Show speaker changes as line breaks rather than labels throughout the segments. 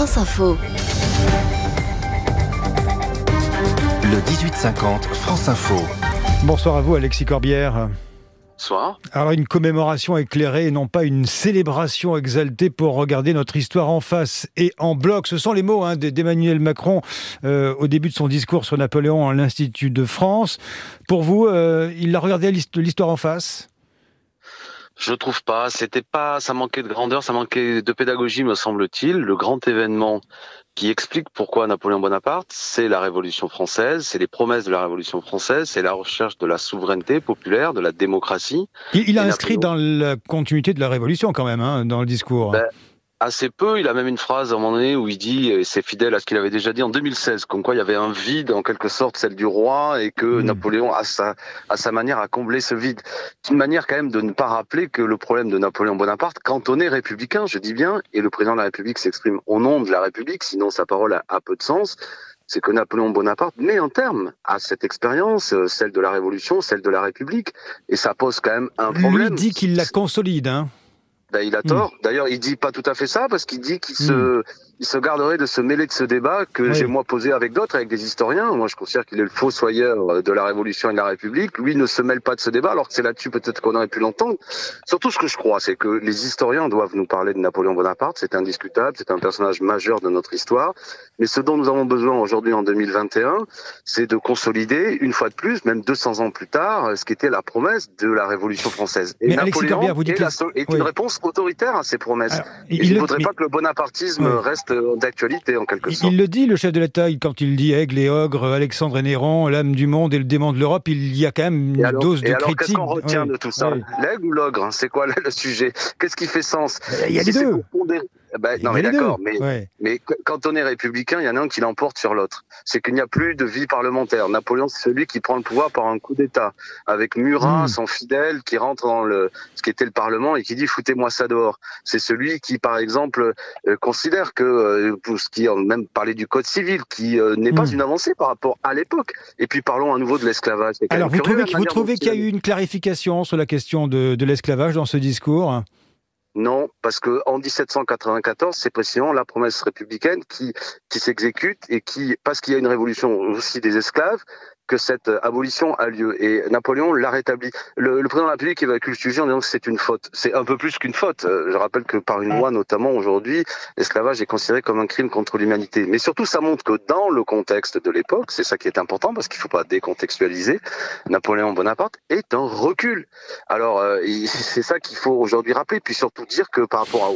France Info.
Le 18-50, France Info.
Bonsoir à vous, Alexis Corbière.
Bonsoir.
Alors, une commémoration éclairée et non pas une célébration exaltée pour regarder notre histoire en face et en bloc. Ce sont les mots d'Emmanuel Macron au début de son discours sur Napoléon à l'Institut de France. Pour vous, il a regardé l'histoire en face ?
Je trouve pas. Ça manquait de grandeur, ça manquait de pédagogie, me semble-t-il. Le grand événement qui explique pourquoi Napoléon Bonaparte, c'est la Révolution française, c'est les promesses de la Révolution française, c'est la recherche de la souveraineté populaire, de la démocratie.
Il a inscrit dans la continuité de la Révolution quand même, dans le discours.
Assez peu, il a même une phrase à un moment donné où il dit, et c'est fidèle à ce qu'il avait déjà dit en 2016, comme quoi il y avait un vide, en quelque sorte, celle du roi, et que Napoléon, à sa manière, a comblé ce vide. C'est une manière quand même de ne pas rappeler que le problème de Napoléon Bonaparte, quand on est républicain, je dis bien, et le président de la République s'exprime au nom de la République, sinon sa parole a peu de sens, c'est que Napoléon Bonaparte met un terme à cette expérience, celle de la Révolution, celle de la République, et ça pose quand même un problème.
Lui dit qu'il la consolide,
il a tort. D'ailleurs, il dit pas tout à fait ça, parce qu'il dit qu'il se garderait de se mêler de ce débat que j'ai moi posé avec d'autres, avec des historiens. Moi, je considère qu'il est le fossoyeur de la Révolution et de la République. Lui ne se mêle pas de ce débat, alors que c'est là-dessus peut-être qu'on aurait pu l'entendre. Surtout, ce que je crois, c'est que les historiens doivent nous parler de Napoléon Bonaparte. C'est indiscutable, c'est un personnage majeur de notre histoire. Mais ce dont nous avons besoin aujourd'hui en 2021, c'est de consolider, une fois de plus, même 200 ans plus tard, ce qui était la promesse de la Révolution française. Et
mais
Napoléon
Corbière, vous dites
est une réponse autoritaire à ces promesses.
Alors,
il ne faudrait pas que le bonapartisme reste d'actualité, en quelque sorte.
Il le dit, le chef de l'État, quand il dit Aigle et Ogre, Alexandre et Néron, l'âme du monde et le démon de l'Europe, il y a quand même une dose de critique.
Qu'est-ce qu'on retient de tout ça ? L'aigle ou l'ogre ? C'est quoi le sujet ? Qu'est-ce qui fait sens ?
Il y a les deux.
Non mais d'accord, mais quand on est républicain, il y en a un qui l'emporte sur l'autre. C'est qu'il n'y a plus de vie parlementaire. Napoléon, c'est celui qui prend le pouvoir par un coup d'État, avec Murat, son fidèle, qui rentre dans ce qui était le Parlement et qui dit « foutez-moi ça dehors ». C'est celui qui, par exemple, considère que, pour ce qui même parlé du Code civil, qui n'est pas une avancée par rapport à l'époque. Et puis parlons à nouveau de l'esclavage.
Alors vous trouvez qu'il y a eu une clarification sur la question de l'esclavage dans ce discours ?
Non, parce que en 1794, c'est précisément la promesse républicaine qui s'exécute et parce qu'il y a une révolution aussi des esclaves, que cette abolition a lieu. Et Napoléon l'a rétabli. Le président de la République évacue le sujet en disant que c'est une faute. C'est un peu plus qu'une faute. Je rappelle que par une loi, notamment aujourd'hui, l'esclavage est considéré comme un crime contre l'humanité. Mais surtout, ça montre que dans le contexte de l'époque, c'est ça qui est important, parce qu'il ne faut pas décontextualiser, Napoléon Bonaparte est un recul. Alors, c'est ça qu'il faut aujourd'hui rappeler, puis surtout dire que par rapport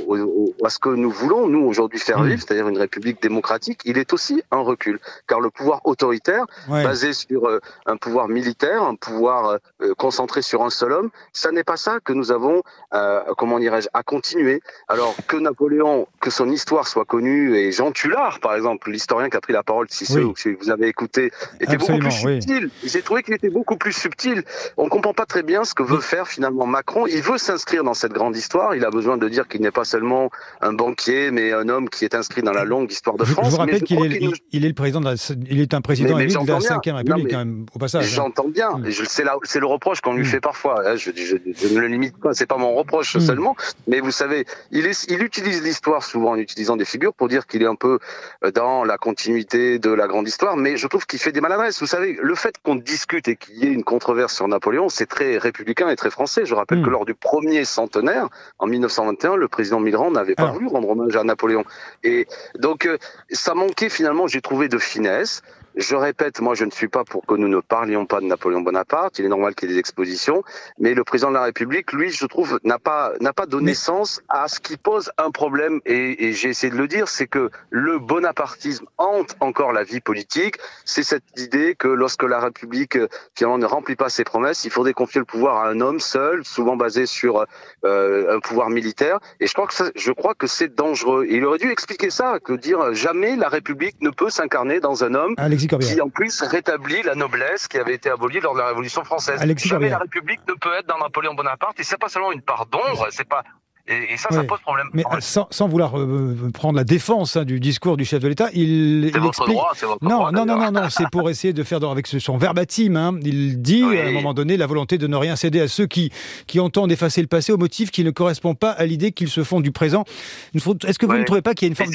à ce que nous voulons, nous, aujourd'hui, faire vivre, c'est-à-dire une république démocratique, il est aussi un recul. Car le pouvoir autoritaire, basé sur un pouvoir militaire, un pouvoir concentré sur un seul homme, ça n'est pas ça que nous avons, à continuer. Alors que Napoléon, que son histoire soit connue, et Jean Tullard, par exemple, l'historien qui a pris la parole, si vous avez écouté, était beaucoup plus subtil. J'ai trouvé qu'il était beaucoup plus subtil. On ne comprend pas très bien ce que veut faire finalement Macron. Il veut s'inscrire dans cette grande histoire. Il a besoin de dire qu'il n'est pas seulement un banquier, mais un homme qui est inscrit dans la longue histoire de France.
Je vous rappelle qu'il est le président il est un président élu de la Ve République. Au passage,
j'entends bien, c'est le reproche qu'on lui fait parfois. Je ne le limite pas, c'est pas mon reproche seulement. Mais vous savez, il utilise l'histoire souvent en utilisant des figures pour dire qu'il est un peu dans la continuité de la grande histoire. Mais je trouve qu'il fait des maladresses. Vous savez, le fait qu'on discute et qu'il y ait une controverse sur Napoléon, c'est très républicain et très français. Je rappelle que lors du premier centenaire, en 1921, le président Mitterrand n'avait pas voulu rendre hommage à Napoléon. Et donc, ça manquait finalement, j'ai trouvé, de finesse. Je répète, moi je ne suis pas pour que nous ne parlions pas de Napoléon Bonaparte, il est normal qu'il y ait des expositions, mais le président de la République, lui, je trouve, n'a pas donné sens à ce qui pose un problème, et j'ai essayé de le dire, c'est que le bonapartisme hante encore la vie politique, c'est cette idée que lorsque la République finalement ne remplit pas ses promesses, il faudrait confier le pouvoir à un homme seul, souvent basé sur un pouvoir militaire, et je crois que c'est dangereux. Et il aurait dû expliquer ça, que dire jamais la République ne peut s'incarner dans un homme qui en plus rétablit la noblesse qui avait été abolie lors de la Révolution française. Jamais la République ne peut être dans Napoléon Bonaparte, et c'est pas seulement une part d'ombre, c'est pas
Et ça pose problème.
Mais sans vouloir prendre la défense du discours du chef de l'État, il
votre droit, c'est votre droit.
Non, c'est pour essayer de faire avec son verbatim. Hein. Il dit, à un moment donné, la volonté de ne rien céder à ceux qui entendent effacer le passé au motif qui ne correspond pas à l'idée qu'ils se font du présent. Est-ce que vous ne trouvez pas qu'il y a une forme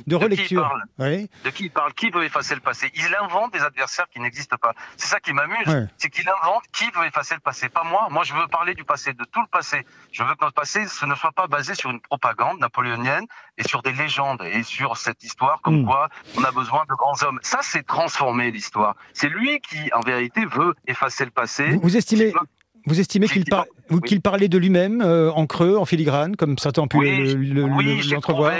de relecture?
De qui il parle? Qui veut effacer le passé? Il invente des adversaires qui n'existent pas. C'est ça qui m'amuse. C'est qu'il invente qui veut effacer le passé. Pas moi. Moi, je veux parler du passé, de tout le passé. Je veux que notre passé ne soit pas basé sur une propagande napoléonienne et sur des légendes et sur cette histoire comme quoi on a besoin de grands hommes. Ça, c'est transformer l'histoire. C'est lui qui, en vérité, veut effacer le passé.
Vous estimez qu'il parlait de lui-même en creux, en filigrane, comme certains ont pu l'entrevoir?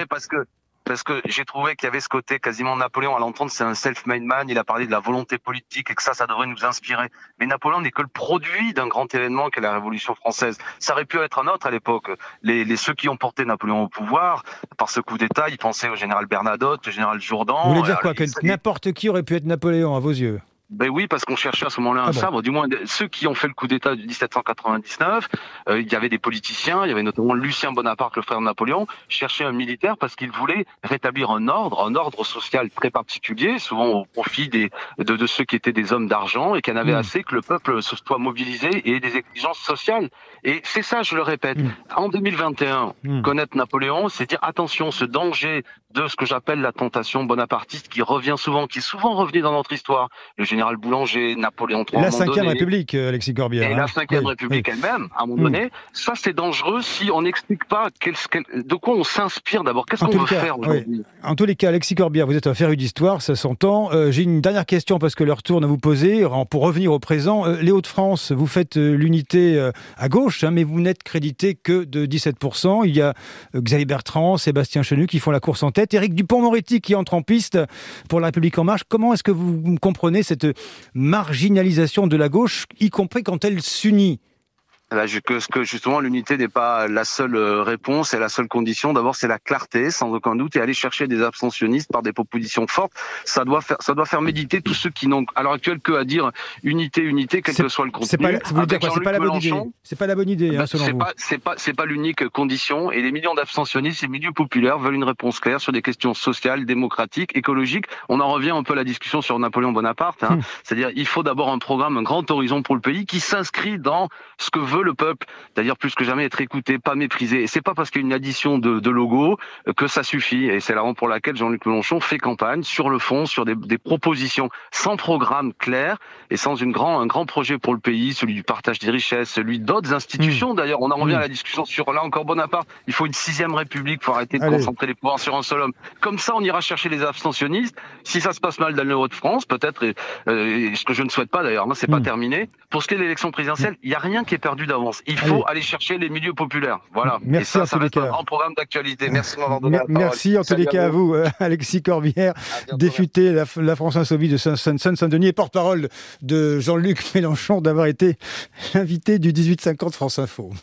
Parce que j'ai trouvé qu'il y avait ce côté quasiment Napoléon, à l'entendre, c'est un self-made man, il a parlé de la volonté politique et que ça devrait nous inspirer. Mais Napoléon n'est que le produit d'un grand événement qu'est la Révolution française. Ça aurait pu être un autre à l'époque. Ceux qui ont porté Napoléon au pouvoir, par ce coup d'État, ils pensaient au général Bernadotte, au général Jourdan.
Vous voulez dire quoi? Que n'importe qui aurait pu être Napoléon à vos yeux?
Ben oui, parce qu'on cherchait à ce moment-là un sabre. Du moins, ceux qui ont fait le coup d'État de 1799, il y avait des politiciens, il y avait notamment Lucien Bonaparte, le frère de Napoléon, cherchait un militaire parce qu'il voulait rétablir un ordre social très particulier, souvent au profit de ceux qui étaient des hommes d'argent et qui en avaient assez que le peuple se soit mobilisé et ait des exigences sociales. Et c'est ça, je le répète. En 2021, connaître Napoléon, c'est dire attention, ce danger de ce que j'appelle la tentation bonapartiste qui revient souvent, qui est souvent revenu dans notre histoire. Le général Boulanger, Napoléon III,
la Ve République, Alexis Corbière.
Et la Ve République elle-même, à un moment donné, ça c'est dangereux si on n'explique pas de quoi on s'inspire d'abord. Qu'est-ce qu'on veut faire aujourd'hui?
En tous les cas, Alexis Corbière, vous êtes un féru d'histoire, ça s'entend. J'ai une dernière question parce que l'heure tourne à vous poser. Pour revenir au présent, les Hauts-de-France, vous faites l'unité à gauche, mais vous n'êtes crédité que de 17%. Il y a Xavier Bertrand, Sébastien Chenu qui font la course en tête. Éric Dupond-Moretti qui entre en piste pour La République En Marche. Comment est-ce que vous comprenez cette marginalisation de la gauche, y compris quand elle s'unit?
Que justement l'unité n'est pas la seule réponse et la seule condition. D'abord, c'est la clarté, sans aucun doute, et aller chercher des abstentionnistes par des propositions fortes. Ça doit faire méditer tous ceux qui n'ont à l'heure actuelle que à dire unité, quel que soit le contenu.
C'est pas la bonne idée. C'est pas la bonne idée, selon vous.
C'est pas l'unique condition. Et les millions d'abstentionnistes, les milieux populaires veulent une réponse claire sur des questions sociales, démocratiques, écologiques. On en revient un peu à la discussion sur Napoléon Bonaparte. C'est-à-dire, il faut d'abord un programme, un grand horizon pour le pays qui s'inscrit dans ce que veut le peuple, c'est-à-dire plus que jamais être écouté, pas méprisé. Et c'est pas parce qu'il y a une addition de logos que ça suffit. Et c'est la raison pour laquelle Jean-Luc Mélenchon fait campagne sur le fond, sur des propositions sans programme clair et sans un grand projet pour le pays, celui du partage des richesses, celui d'autres institutions. D'ailleurs, on en revient à la discussion sur, là encore, Bonaparte. Il faut une 6e République, il faut arrêter de concentrer les pouvoirs sur un seul homme. Comme ça, on ira chercher les abstentionnistes. Si ça se passe mal dans le Hauts-de-France, peut-être, et ce que je ne souhaite pas d'ailleurs, c'est pas terminé. Pour ce qui est de l'élection présidentielle, il n'y a rien qui est perdu d'avance. Il faut aller chercher les milieux populaires. Voilà.
Merci.
Et ça reste un grand programme d'actualité. Merci de m'avoir donné la parole.
Merci en tous les cas à vous, Alexis Corbière, député La France Insoumise de Seine-Saint-Denis et porte-parole de Jean-Luc Mélenchon, d'avoir été l'invité du 1850 France Info.